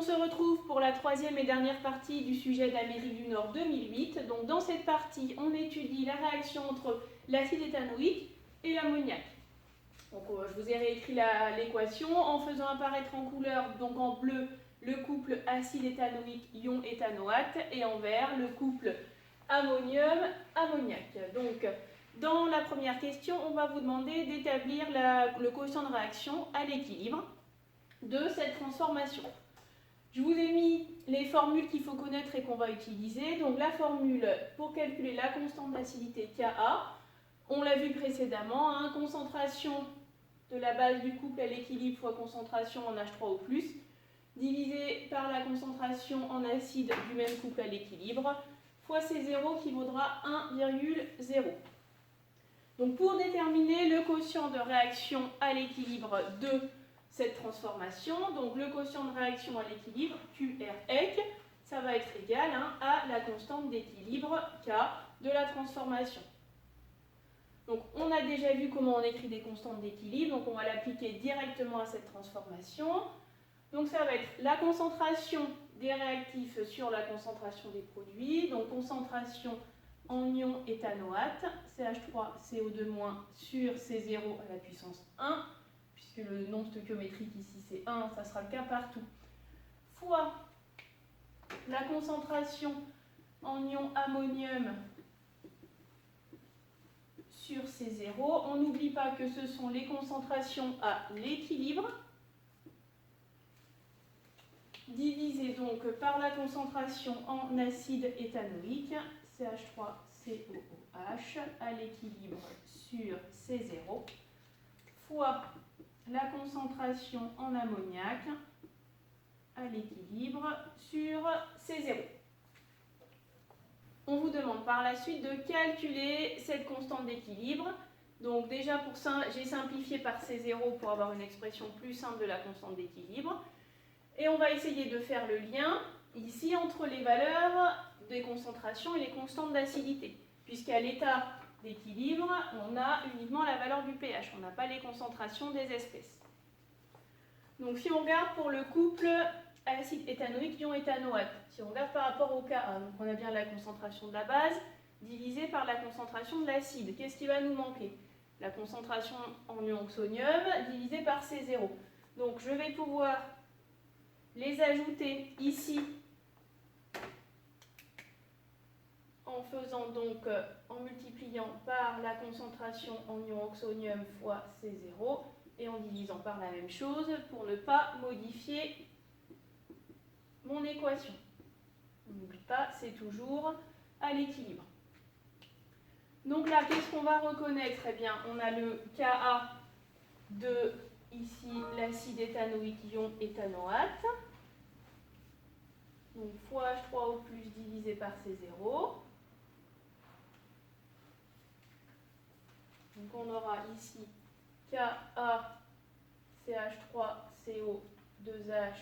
se retrouve pour la troisième et dernière partie du sujet d'Amérique du Nord 2008. Donc dans cette partie, on étudie la réaction entre l'acide éthanoïque et l'ammoniac. Donc je vous ai réécrit l'équation en faisant apparaître en couleur, donc en bleu, le couple acide éthanoïque ion éthanoate et en vert, le couple ammonium-ammoniac. Donc dans la première question, on va vous demander d'établir le quotient de réaction à l'équilibre de cette transformation. Je vous ai mis les formules qu'il faut connaître et qu'on va utiliser. Donc la formule pour calculer la constante d'acidité Ka, on l'a vu précédemment, hein, concentration de la base du couple à l'équilibre fois concentration en H3O+, divisé par la concentration en acide du même couple à l'équilibre, fois C0 qui vaudra 1,0. Donc pour déterminer le quotient de réaction à l'équilibre de cette transformation, donc le quotient de réaction à l'équilibre, QREC, ça va être égal à la constante d'équilibre K de la transformation. Donc on a déjà vu comment on écrit des constantes d'équilibre, donc on va l'appliquer directement à cette transformation. Donc ça va être la concentration des réactifs sur la concentration des produits, donc concentration en ion éthanoate, CH3CO2- sur C0 à la puissance 1, puisque le nom stoichiométrique ici c'est 1, ça sera le cas partout, fois la concentration en ion ammonium sur C0. On n'oublie pas que ce sont les concentrations à l'équilibre, divisé donc par la concentration en acide éthanoïque, CH3COOH, à l'équilibre sur C0, fois la concentration en ammoniac à l'équilibre sur C0. On vous demande par la suite de calculer cette constante d'équilibre. Donc déjà pour ça, j'ai simplifié par C0 pour avoir une expression plus simple de la constante d'équilibre. Et on va essayer de faire le lien ici entre les valeurs des concentrations et les constantes d'acidité. Puisqu'à l'état d'équilibre, on a uniquement la valeur du pH, on n'a pas les concentrations des espèces. Donc si on regarde pour le couple acide éthanoïque ion éthanoate, si on regarde par rapport au Ka, donc on a bien la concentration de la base divisée par la concentration de l'acide. Qu'est-ce qui va nous manquer? La concentration en ion oxonium divisée par C0. Donc je vais pouvoir les ajouter ici en faisant donc, en multipliant par la concentration en ion oxonium fois C0 et en divisant par la même chose pour ne pas modifier mon équation. N'oublie pas, c'est toujours à l'équilibre. Donc là, qu'est-ce qu'on va reconnaître? Eh bien, on a le Ka de, ici, l'acide éthanoïque ion éthanoate. Donc, fois H3O+, divisé par C0. Donc, on aura ici Ka CH3CO 2H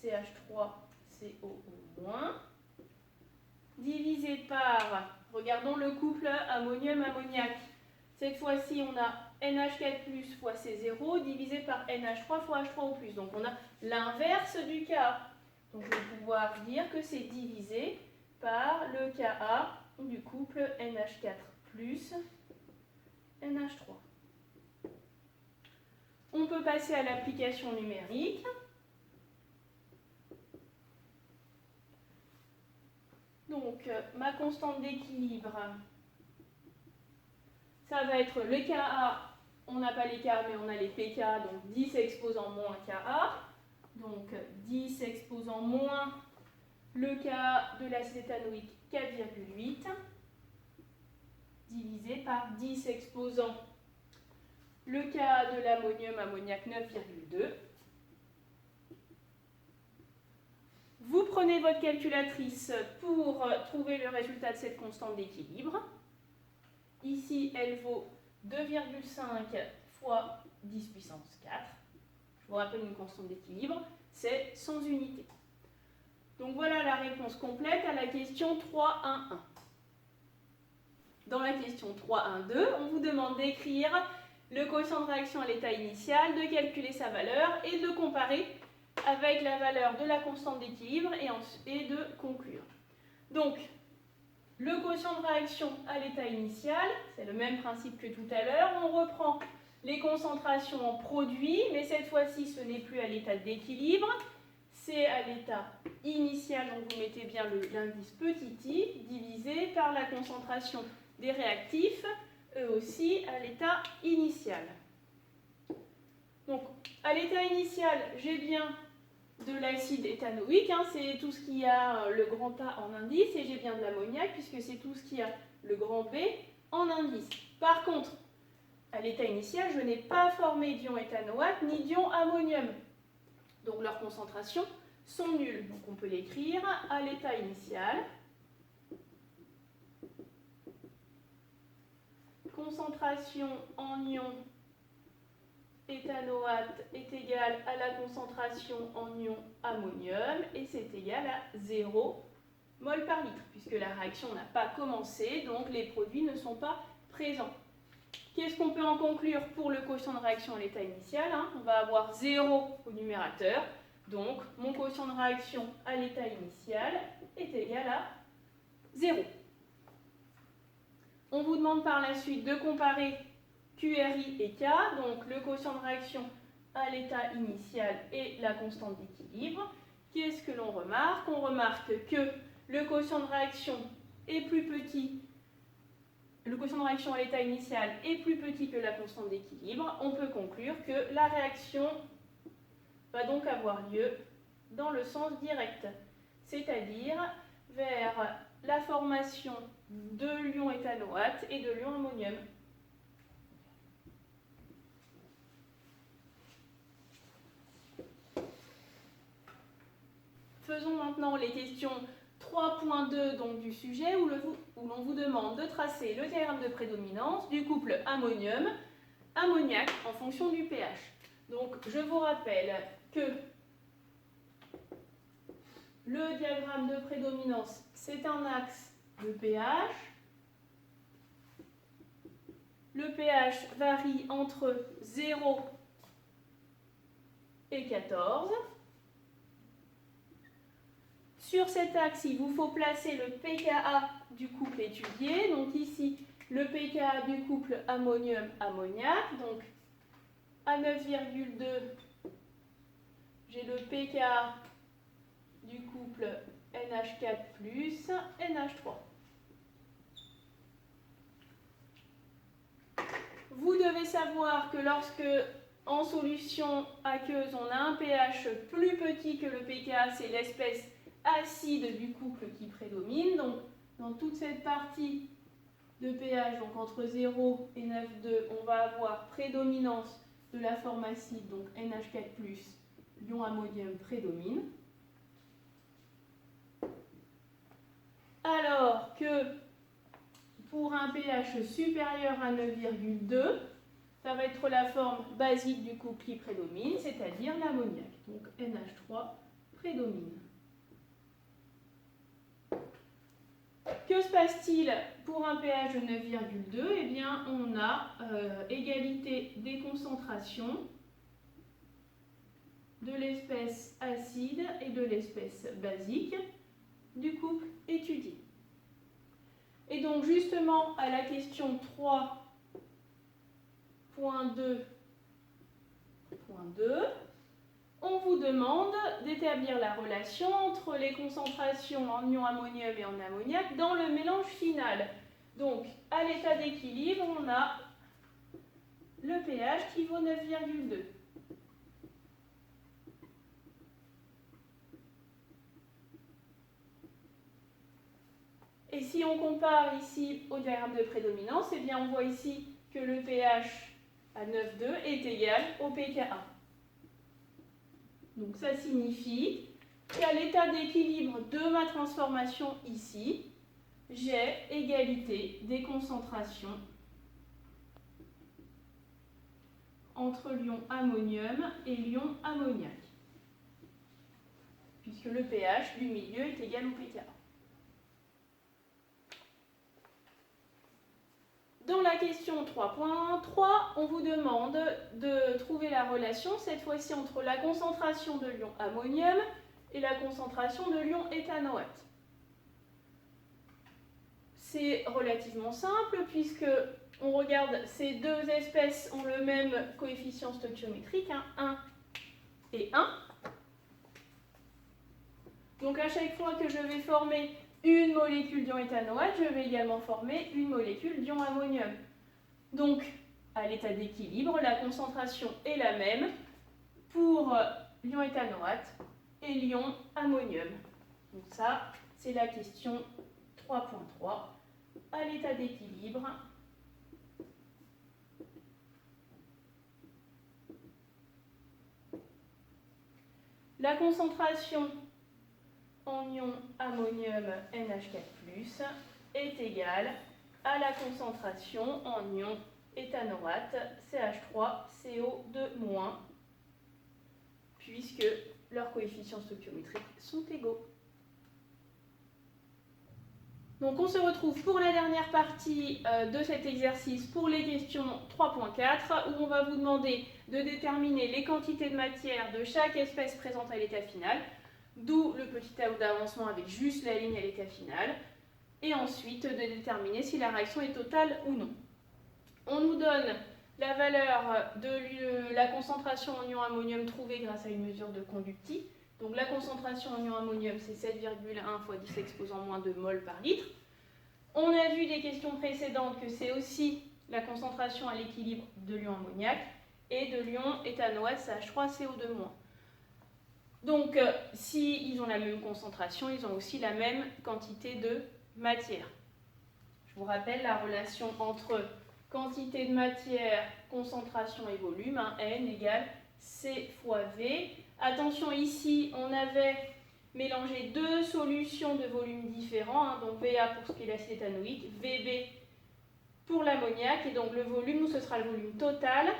CH3CO-, divisé par, regardons le couple ammonium-ammoniac. Cette fois-ci, on a NH4+, fois C0, divisé par NH3 fois H3O+. Donc, on a l'inverse du Ka. Donc, je vais pouvoir dire que c'est divisé par le Ka du couple NH4 plus NH3. On peut passer à l'application numérique. Donc, ma constante d'équilibre, ça va être le Ka, on n'a pas les Ka, mais on a les Pk, donc 10 exposant moins Ka. Donc 10 exposant moins le Ka de l'acide éthanoïque 4,8 divisé par 10 exposant le Ka de l'ammonium ammoniac 9,2. Vous prenez votre calculatrice pour trouver le résultat de cette constante d'équilibre. Ici, elle vaut 2,5 fois 10 puissance 4. Je vous rappelle une constante d'équilibre, c'est sans unité. Donc voilà la réponse complète à la question 3.1.1. Dans la question 3.1.2, on vous demande d'écrire le quotient de réaction à l'état initial, de calculer sa valeur et de comparer avec la valeur de la constante d'équilibre et de conclure. Donc, le quotient de réaction à l'état initial, c'est le même principe que tout à l'heure. On reprend les concentrations en produits, mais cette fois-ci, ce n'est plus à l'état d'équilibre, c'est à l'état initial, donc vous mettez bien l'indice petit i, divisé par la concentration des réactifs, eux aussi à l'état initial. Donc, à l'état initial, j'ai bien de l'acide éthanoïque, hein, c'est tout ce qui a le grand A en indice, et j'ai bien de l'ammoniac, puisque c'est tout ce qui a le grand B en indice. Par contre, à l'état initial, je n'ai pas formé d'ion éthanoate ni d'ion ammonium. Donc leurs concentrations sont nulles. Donc on peut l'écrire à l'état initial. Concentration en ion éthanoate est égale à la concentration en ion ammonium et c'est égal à 0 mol par litre, puisque la réaction n'a pas commencé, donc les produits ne sont pas présents. Qu'est-ce qu'on peut en conclure pour le quotient de réaction à l'état initial, hein? On va avoir 0 au numérateur, donc mon quotient de réaction à l'état initial est égal à 0. On vous demande par la suite de comparer QRI et K, donc le quotient de réaction à l'état initial et la constante d'équilibre. Qu'est-ce que l'on remarque? On remarque que le quotient de réaction est plus petit, le quotient de réaction à l'état initial est plus petit que la constante d'équilibre. On peut conclure que la réaction va donc avoir lieu dans le sens direct, c'est-à-dire vers la formation de l'ion éthanoate et de l'ion ammonium. Faisons maintenant les questions 3.2 donc du sujet où l'on vous demande de tracer le diagramme de prédominance du couple ammonium-ammoniac en fonction du pH. Donc je vous rappelle que le diagramme de prédominance, c'est un axe de pH. Le pH varie entre 0 et 14. Sur cet axe, il vous faut placer le pKa du couple étudié. Donc ici, le pKa du couple ammonium-ammoniac. Donc à 9,2, j'ai le pKa du couple NH4 plus NH3. Vous devez savoir que lorsque, en solution aqueuse, on a un pH plus petit que le pKa, c'est l'espèce acide du couple qui prédomine. Donc, dans toute cette partie de pH, donc entre 0 et 9,2, on va avoir prédominance de la forme acide, donc NH4+, l'ion ammonium prédomine. Alors que pour un pH supérieur à 9,2, ça va être la forme basique du couple qui prédomine, c'est-à-dire l'ammoniac. Donc NH3 prédomine. Que se passe-t-il pour un pH de 9,2? Eh bien, on a égalité des concentrations de l'espèce acide et de l'espèce basique du couple étudié. Et donc, justement, à la question 3.2.2, on vous demande d'établir la relation entre les concentrations en ion ammonium et en ammoniac dans le mélange final. Donc, à l'état d'équilibre, on a le pH qui vaut 9,2. Et si on compare ici au diagramme de prédominance, eh bien on voit ici que le pH à 9,2 est égal au pKa. Donc ça signifie qu'à l'état d'équilibre de ma transformation ici, j'ai égalité des concentrations entre l'ion ammonium et l'ion ammoniac, puisque le pH du milieu est égal au pKa. Dans la question 3.3, on vous demande de trouver la relation, cette fois-ci entre la concentration de l'ion ammonium et la concentration de l'ion éthanoate. C'est relativement simple puisque on regarde, ces deux espèces ont le même coefficient stoichiométrique, 1 et 1. Donc à chaque fois que je vais former une molécule d'ion éthanoate, je vais également former une molécule d'ion ammonium. Donc, à l'état d'équilibre, la concentration est la même pour l'ion éthanoate et l'ion ammonium. Donc ça, c'est la question 3.3. À l'état d'équilibre, la concentration en ion ammonium NH4+, est égale à la concentration en ion éthanoate CH3CO2-, puisque leurs coefficients stoichiométriques sont égaux. Donc on se retrouve pour la dernière partie de cet exercice pour les questions 3.4 où on va vous demander de déterminer les quantités de matière de chaque espèce présente à l'état final, d'où le petit tableau d'avancement avec juste la ligne à l'état final, et ensuite de déterminer si la réaction est totale ou non. On nous donne la valeur de la concentration en ion ammonium trouvée grâce à une mesure de conducti. Donc la concentration en ion ammonium, c'est 7,1 fois 10 exposant moins 2 mol par litre. On a vu des questions précédentes que c'est aussi la concentration à l'équilibre de l'ion ammoniac et de l'ion éthanoate CH3CO2-. Donc si ils ont la même concentration, ils ont aussi la même quantité de matière. Je vous rappelle la relation entre quantité de matière, concentration et volume, N égale C fois V. Attention, ici, on avait mélangé deux solutions de volume différents, donc VA pour ce qui est l'acide éthanoïque, VB pour l'ammoniac, et donc le volume, ce sera le volume total,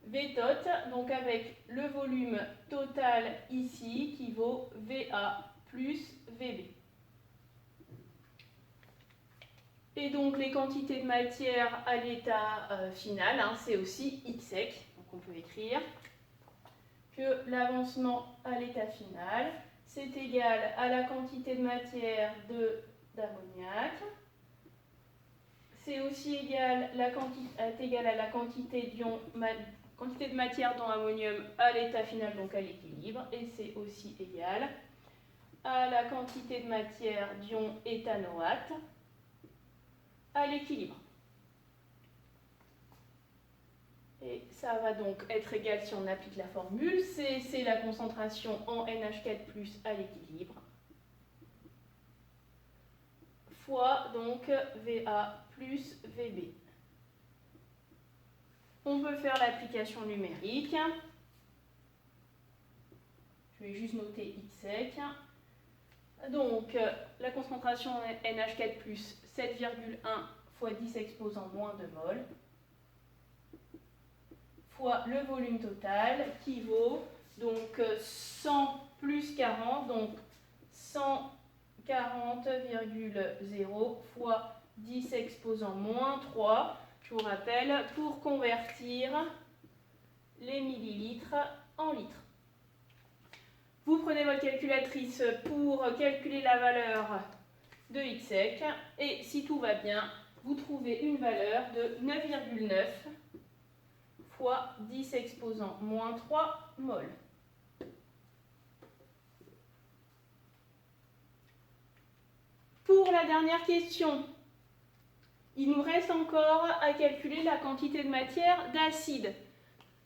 V tot, donc avec le volume total ici qui vaut VA plus VB. Et donc les quantités de matière à l'état final, c'est aussi X sec. Donc on peut écrire que l'avancement à l'état final, c'est égal à la quantité de matière d'ammoniac. C'est aussi égal à la quantité de matière d'ammonium à l'état final, donc à l'équilibre. Et c'est aussi égal à la quantité de matière d'ion éthanoate à l'équilibre. Et ça va donc être égal si on applique la formule. C'est la concentration en NH4+ à l'équilibre fois donc VA plus VB. On peut faire l'application numérique. Je vais juste noter X sec. Donc la concentration en NH4+, 7,1 fois 10 exposant moins 2 mol, fois le volume total qui vaut donc 100 plus 40, donc 140,0 fois 10 exposant moins 3. Je vous rappelle, pour convertir les millilitres en litres. Vous prenez votre calculatrice pour calculer la valeur de X sec et si tout va bien, vous trouvez une valeur de 9,9 fois 10 exposant moins 3 mol. Pour la dernière question, il nous reste encore à calculer la quantité de matière d'acide.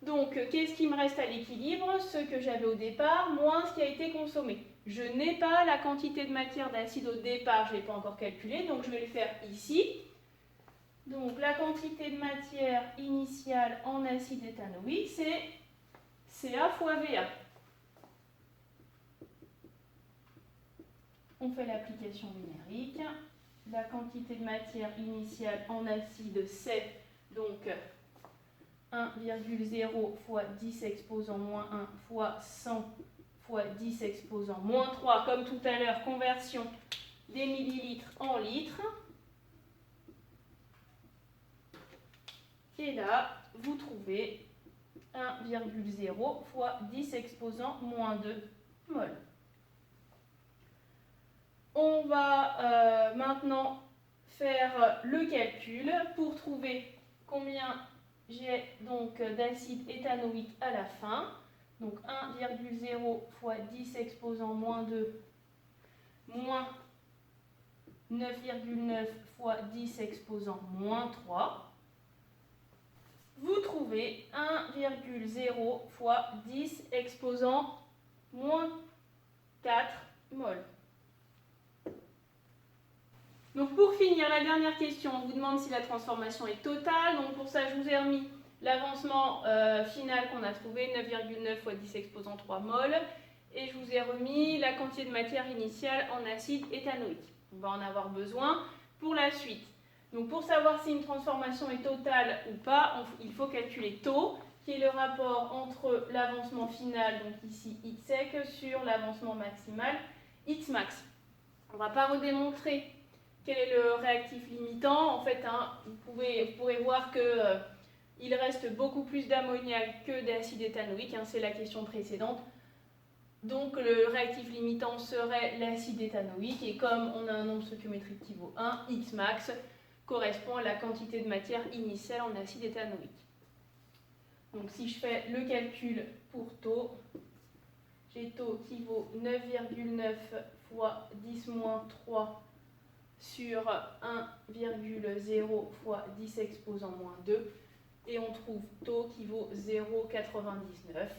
Donc, qu'est-ce qui me reste à l'équilibre? Ce que j'avais au départ, moins ce qui a été consommé. Je n'ai pas la quantité de matière d'acide au départ, je ne l'ai pas encore calculée, donc je vais le faire ici. Donc, la quantité de matière initiale en acide éthanoïque, c'est Ca fois Va. On fait l'application numérique. La quantité de matière initiale en acide, c'est donc 1,0 fois 10 exposant moins 1 fois 100 fois 10 exposant moins 3, comme tout à l'heure, conversion des millilitres en litres. Et là, vous trouvez 1,0 fois 10 exposant moins 2 mol. On va maintenant faire le calcul pour trouver combien j'ai donc d'acide éthanoïque à la fin. Donc 1,0 fois 10 exposant moins 2 moins 9,9 fois 10 exposant moins 3. Vous trouvez 1,0 fois 10 exposant moins 4 mol. Donc pour finir, la dernière question, on vous demande si la transformation est totale. Donc pour ça, je vous ai remis l'avancement final qu'on a trouvé, 9,9 fois 10 exposant 3 mol. Et je vous ai remis la quantité de matière initiale en acide éthanoïque. On va en avoir besoin pour la suite. Donc pour savoir si une transformation est totale ou pas, il faut calculer taux, qui est le rapport entre l'avancement final, donc ici X sec, sur l'avancement maximal X max. On ne va pas redémontrer quel est le réactif limitant. En fait, vous pourrez voir qu'il reste beaucoup plus d'ammoniac que d'acide éthanoïque, c'est la question précédente. Donc le réactif limitant serait l'acide éthanoïque, et comme on a un nombre stoichiométrique qui vaut 1, X max correspond à la quantité de matière initiale en acide éthanoïque. Donc si je fais le calcul pour taux, j'ai taux qui vaut 9,9 fois 10 moins 3 sur 1,0 fois 10 exposant moins 2, et on trouve taux qui vaut 0,99.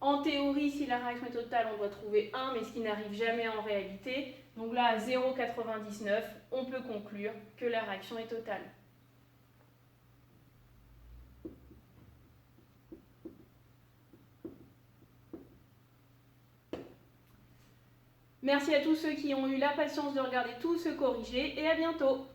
En théorie, si la réaction est totale, on doit trouver 1, mais ce qui n'arrive jamais en réalité. Donc là, à 0,99, on peut conclure que la réaction est totale. Merci à tous ceux qui ont eu la patience de regarder tout ce corrigé, et à bientôt.